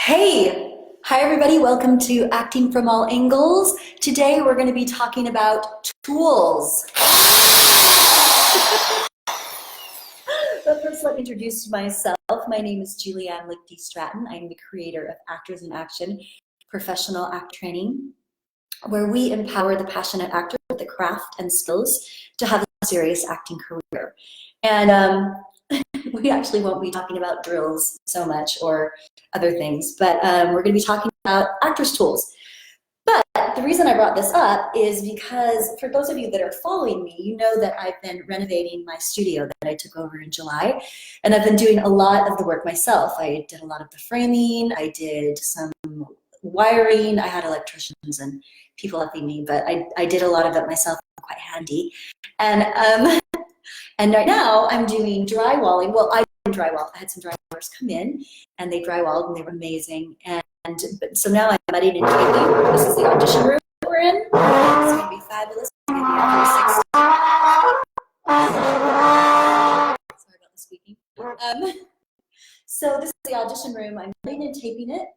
Hey! Hi everybody, welcome to Acting from All Angles. Today we're going to be talking about tools. But first let me introduce myself. My name is Julianne Lichty Stratton. I'm the creator of Actors in Action, professional act training, where we empower the passionate actor with the craft and skills to have a serious acting career. And we actually won't be talking about drills so much or other things, but we're going to be talking about actors' tools. But the reason I brought this up is because for those of you that are following me, you know that I've been renovating my studio that I took over in July, and I've been doing a lot of the work myself. I did a lot of the framing, I did some wiring, I had electricians and people helping me, but I did a lot of it myself, quite handy. And right now I'm doing drywalling. Well, I did drywall. I had some drywallers come in and they drywalled and they were amazing. So now I'm mudding and taping. This is the audition room we're in. It's going to be fabulous. Sorry about the squeaking. So this is the audition room. I'm mudding and taping it,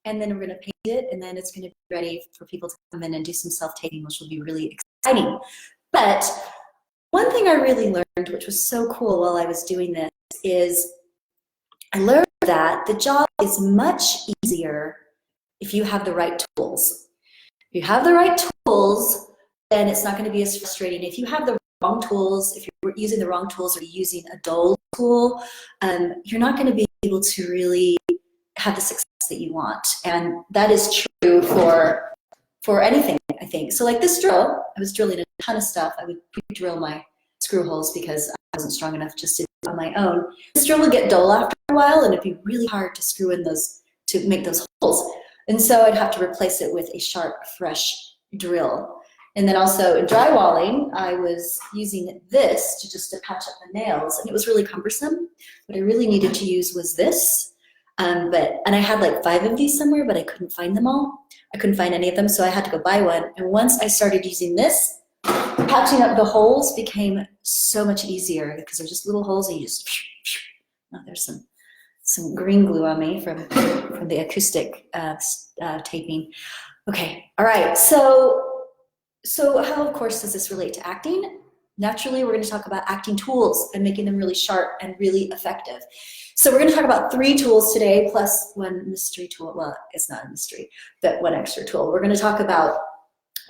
and then we're going to paint it, and then it's going to be ready for people to come in and do some self-taping, which will be really exciting. But one thing I really learned, which was so cool while I was doing this, is I learned that the job is much easier if you have the right tools. If you have the right tools, then it's not going to be as frustrating. If you have the wrong tools, if you're using the wrong tools or using a dull tool, you're not going to be able to really have the success that you want. And that is true for anything, I think. So like this drill, I was drilling a ton of stuff. I would pre-drill my screw holes because I wasn't strong enough just to do it on my own. This drill would get dull after a while, and it'd be really hard to screw in those, to make those holes. And so I'd have to replace it with a sharp, fresh drill. And then also in drywalling, I was using this to patch up the nails, and it was really cumbersome. What I really needed to use was this. And I had like 5 of these somewhere, but I couldn't find them all. I couldn't find any of them, so I had to go buy one. And once I started using this, patching up the holes became so much easier because they're just little holes and you just, oh, there's some green glue on me from the acoustic taping. Okay, all right, so how, of course, does this relate to acting? Naturally, we're going to talk about acting tools and making them really sharp and really effective. So we're going to talk about 3 tools today, plus one mystery tool. Well, it's not a mystery, but one extra tool. We're going to talk about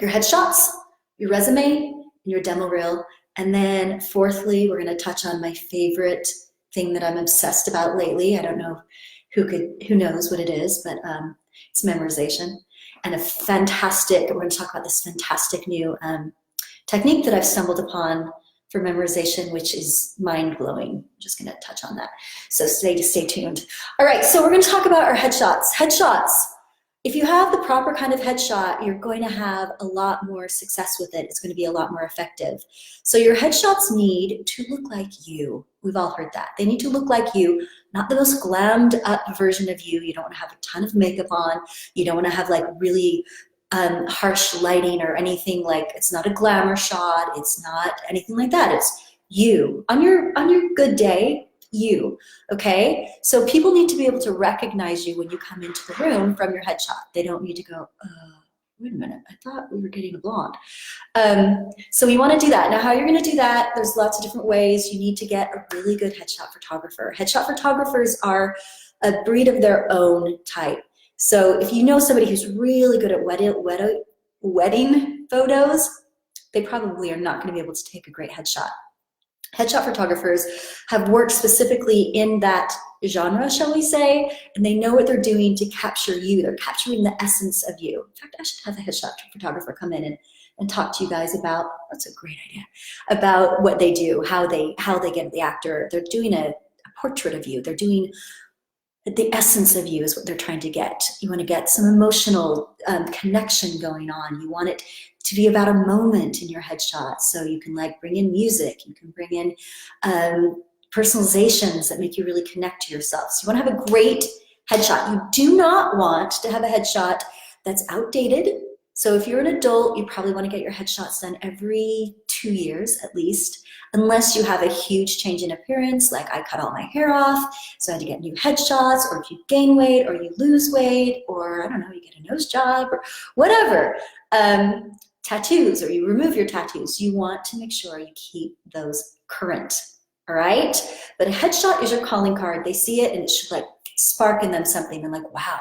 your headshots, your resume, and your demo reel. And then fourthly, we're going to touch on my favorite thing that I'm obsessed about lately. I don't know who knows what it is, but it's memorization. And we're going to talk about this fantastic new technique that I've stumbled upon for memorization, which is mind-blowing. I'm just going to touch on that. So stay tuned. All right, so we're going to talk about our headshots. Headshots. If you have the proper kind of headshot, you're going to have a lot more success with it. It's going to be a lot more effective. So your headshots need to look like you. We've all heard that. They need to look like you, not the most glammed up version of you. You don't want to have a ton of makeup on. You don't want to have like really harsh lighting or anything. Like, it's not a glamour shot. It's not anything like that. It's you on your good day. You, okay? So people need to be able to recognize you when you come into the room from your headshot. They don't need to go, wait a minute, I thought we were getting a blonde. So we want to do that. Now, how you're going to do that, there's lots of different ways. You need to get a really good headshot photographer. Headshot photographers are a breed of their own type. So if you know somebody who's really good at wedding photos, they probably are not going to be able to take a great headshot. Headshot photographers have worked specifically in that genre, shall we say, and they know what they're doing to capture you. They're capturing the essence of you. In fact, I should have a headshot photographer come in and talk to you guys about, that's a great idea, about what they do, how they get the actor. They're doing a portrait of you. They're doing the essence of you is what they're trying to get. You want to get some emotional connection going on. You want it to be about a moment in your headshot. So you can like bring in music. You can bring in personalizations that make you really connect to yourself. So you want to have a great headshot. You do not want to have a headshot that's outdated. So if you're an adult, you probably want to get your headshots done every 2 years at least, unless you have a huge change in appearance, like I cut all my hair off, so I had to get new headshots, or if you gain weight or you lose weight, or I don't know, you get a nose job or whatever. Tattoos, or you remove your tattoos, you want to make sure you keep those current, all right? But a headshot is your calling card. They see it and it should like spark in them something and like, wow,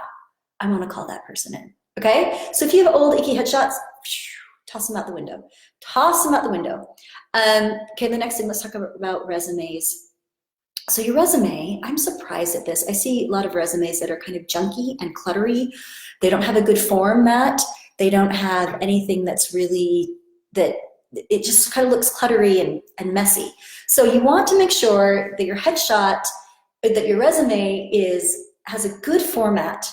I want to call that person in, okay? So if you have old icky headshots, toss them out the window. Toss them out the window. Okay, the next thing, let's talk about resumes. So your resume, I'm surprised at this. I see a lot of resumes that are kind of junky and cluttery. They don't have a good format. They don't have anything that's really, that it just kind of looks cluttery and messy. So you want to make sure that your headshot, that your resume has a good format,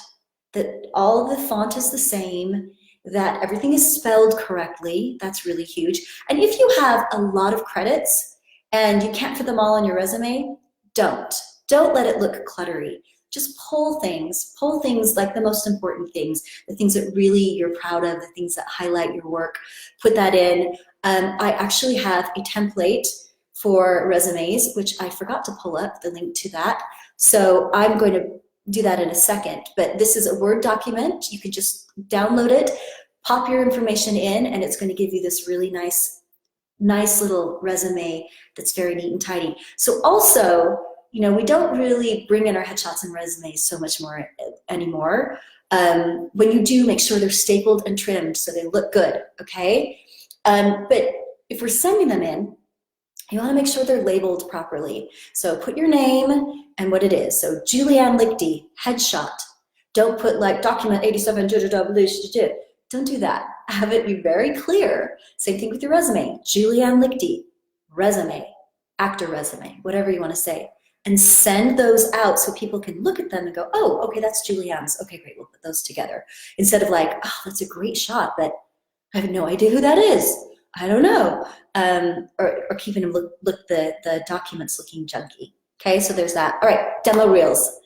that all the font is the same, that everything is spelled correctly. That's really huge. And if you have a lot of credits and you can't fit them all on your resume, don't let it look cluttery. Just pull things like the most important things, the things that really you're proud of, the things that highlight your work, put that in. I actually have a template for resumes, which I forgot to pull up the link to that. So I'm going to do that in a second, but this is a Word document. You can just download it, pop your information in, and it's going to give you this really nice little resume that's very neat and tidy. So also, you know, we don't really bring in our headshots and resumes so much more anymore. When you do, make sure they're stapled and trimmed so they look good, okay? But if we're sending them in, you want to make sure they're labeled properly. So put your name and what it is. So Julianne Lichty, headshot. Don't put like document 87, don't do that. Have it be very clear. Same thing with your resume. Julianne Lichty, resume, actor resume, whatever you want to say. And send those out so people can look at them and go, oh, okay, that's Julianne's. Okay, great, we'll put those together. Instead of like, oh, that's a great shot, but I have no idea who that is. I don't know. Or keeping them look the documents looking junky. Okay, so there's that. All right, demo reels.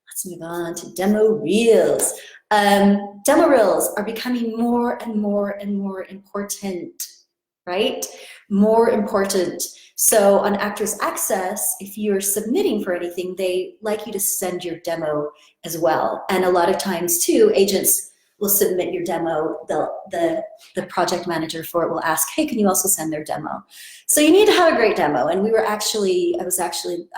Let's move on to demo reels. Demo reels are becoming more and more and more important, right? More important. So on Actors Access, if you're submitting for anything, they like you to send your demo as well. And a lot of times too, agents will submit your demo. The project manager for it will ask, hey, can you also send their demo? So you need to have a great demo. And I was actually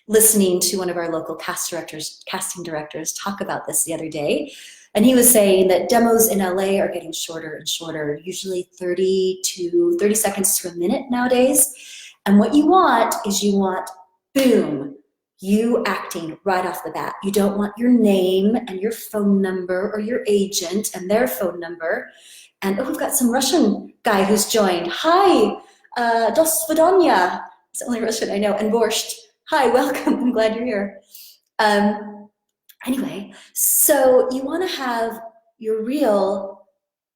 listening to one of our local casting directors talk about this the other day. And he was saying that demos in LA are getting shorter and shorter, usually 30 seconds to a minute nowadays. And what you want is boom, you acting right off the bat. You don't want your name and your phone number or your agent and their phone number. And oh, we've got some Russian guy who's joined. Hi, dos svidaniya. It's the only Russian I know. And borscht. Hi, welcome. I'm glad you're here. Anyway, so you want to have your reel,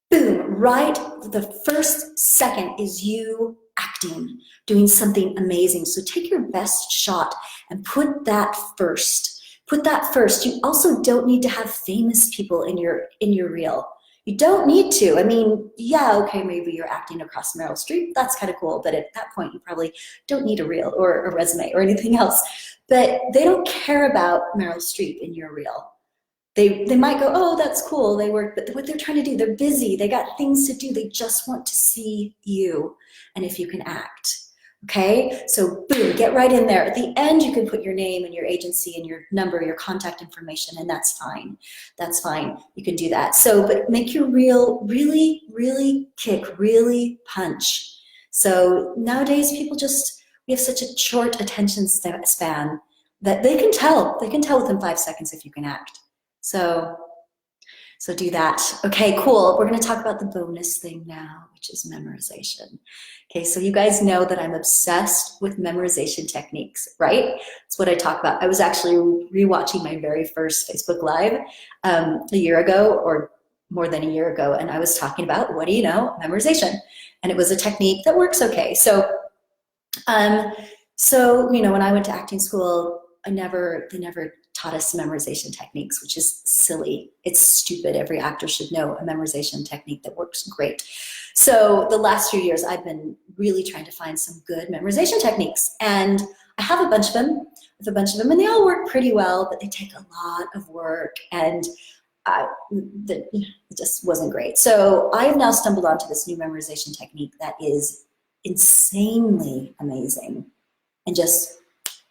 boom, right the first second is you acting, doing something amazing. So take your best shot and put that first. Put that first. You also don't need to have famous people in your reel. You don't need to. I mean, yeah, okay, maybe you're acting across Meryl Streep. That's kind of cool. But at that point, you probably don't need a reel or a resume or anything else. But they don't care about Meryl Streep in your reel. They might go, oh, that's cool. They work, but what they're trying to do, they're busy. They got things to do. They just want to see you and if you can act. Okay, so boom, get right in there. At the end, you can put your name and your agency and your number, your contact information, and that's fine. That's fine. You can do that. So, but make your reel really, really kick, really punch. So nowadays, we have such a short attention span that they can tell. They can tell within 5 seconds if you can act. So do that. Okay, cool. We're going to talk about the bonus thing now, which is memorization. Okay, so you guys know that I'm obsessed with memorization techniques, right? That's what I talk about. I was actually rewatching my very first Facebook Live a year ago, or more than a year ago, and I was talking about, what do you know, memorization. And it was a technique that works okay. So you know, when I went to acting school, they never taught us memorization techniques, which is silly. It's stupid. Every actor should know a memorization technique that works great. So the last few years, I've been really trying to find some good memorization techniques. And I have a bunch of them, and they all work pretty well, but they take a lot of work, and it just wasn't great. So I've now stumbled onto this new memorization technique that is insanely amazing. And just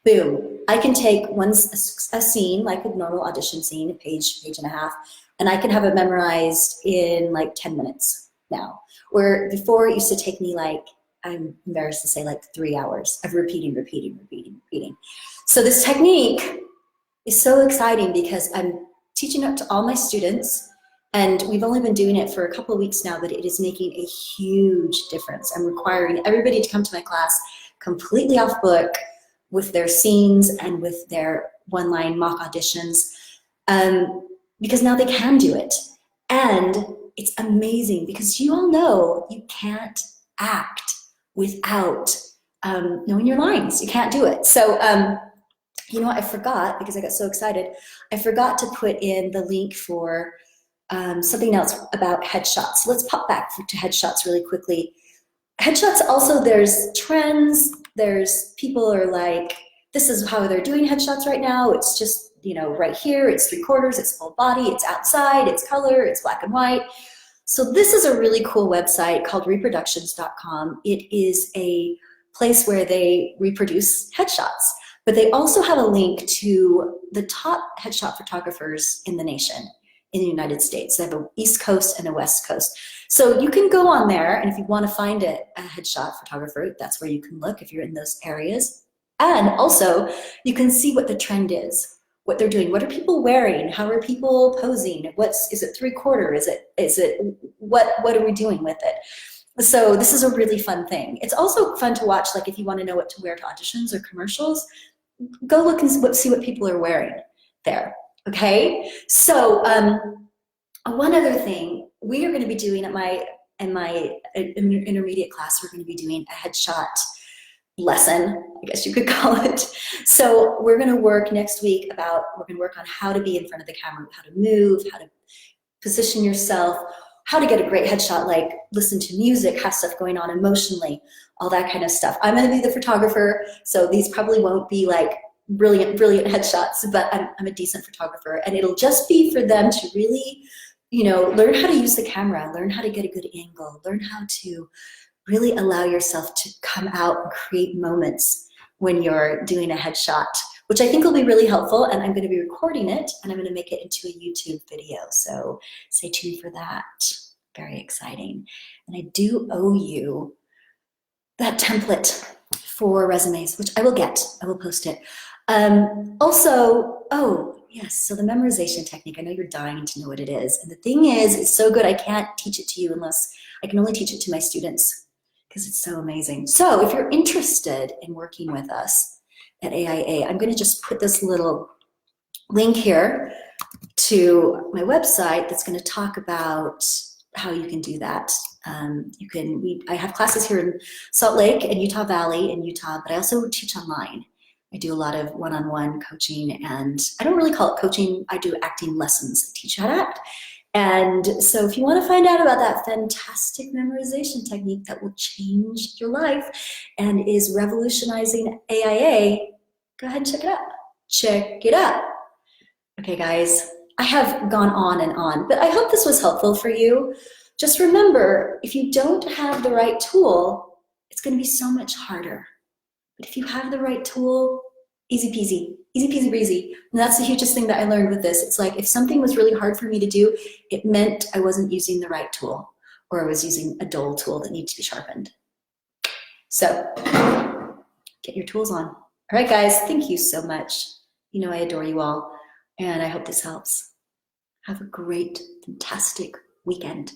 boom, I can take a scene, like a normal audition scene, a page and a half, and I can have it memorized in like 10 minutes now. Where before it used to take me like, I'm embarrassed to say, like 3 hours of repeating. So this technique is so exciting because I'm teaching it to all my students, and we've only been doing it for a couple of weeks now, but it is making a huge difference. I'm requiring everybody to come to my class completely off book with their scenes and with their one-line mock auditions, because now they can do it. And it's amazing because you all know you can't act without knowing your lines. You can't do it. So, you know what, I forgot, because I got so excited, I forgot to put in the link for something else about headshots. Let's pop back to headshots really quickly. Headshots also, there's trends, there's people are like, this is how they're doing headshots right now. It's just, you know, right here, it's 3/4, it's full body, it's outside, it's color, it's black and white. So this is a really cool website called reproductions.com. It is a place where they reproduce headshots, but they also have a link to the top headshot photographers in the nation, in the United States. They have an East Coast and a West Coast. So you can go on there, and if you want to find a headshot photographer, that's where you can look if you're in those areas. And also, you can see what the trend is, what they're doing. What are people wearing? How are people posing? Is it 3/4? Is it what are we doing with it? So this is a really fun thing. It's also fun to watch, like if you want to know what to wear to auditions or commercials, go look and see what people are wearing there. Okay, so one other thing we are going to be doing in my intermediate class, we're going to be doing a headshot lesson, I guess you could call it. So we're going to work next week we're going to work on how to be in front of the camera, how to move, how to position yourself, how to get a great headshot, like listen to music, have stuff going on emotionally, all that kind of stuff. I'm going to be the photographer, so these probably won't be like brilliant headshots, but I'm a decent photographer, and it'll just be for them to really, you know, learn how to use the camera, learn how to get a good angle, learn how to really allow yourself to come out and create moments when you're doing a headshot, which I think will be really helpful. And I'm going to be recording it, and I'm going to make it into a YouTube video. So stay tuned for that. Very exciting. And I do owe you that template for resumes, which I will get. I will post it. Also, oh, yes, so the memorization technique, I know you're dying to know what it is. And the thing is, it's so good, I can't teach it to you unless I can only teach it to my students, because it's so amazing. So if you're interested in working with us at AIA, I'm going to just put this little link here to my website that's going to talk about how you can do that. I have classes here in Salt Lake and Utah Valley in Utah, but I also teach online. I do a lot of one-on-one coaching, and I don't really call it coaching, I do acting lessons. I teach you how to act. And so if you want to find out about that fantastic memorization technique that will change your life and is revolutionizing AIA, go ahead and check it out. Check it out. Okay, guys, I have gone on, but I hope this was helpful for you. Just remember, if you don't have the right tool, it's going to be so much harder. But if you have the right tool, easy peasy breezy. And that's the hugest thing that I learned with this. It's like if something was really hard for me to do, it meant I wasn't using the right tool, or I was using a dull tool that needs to be sharpened. So get your tools on. All right, guys, thank you so much. You know I adore you all, and I hope this helps. Have a great, fantastic weekend.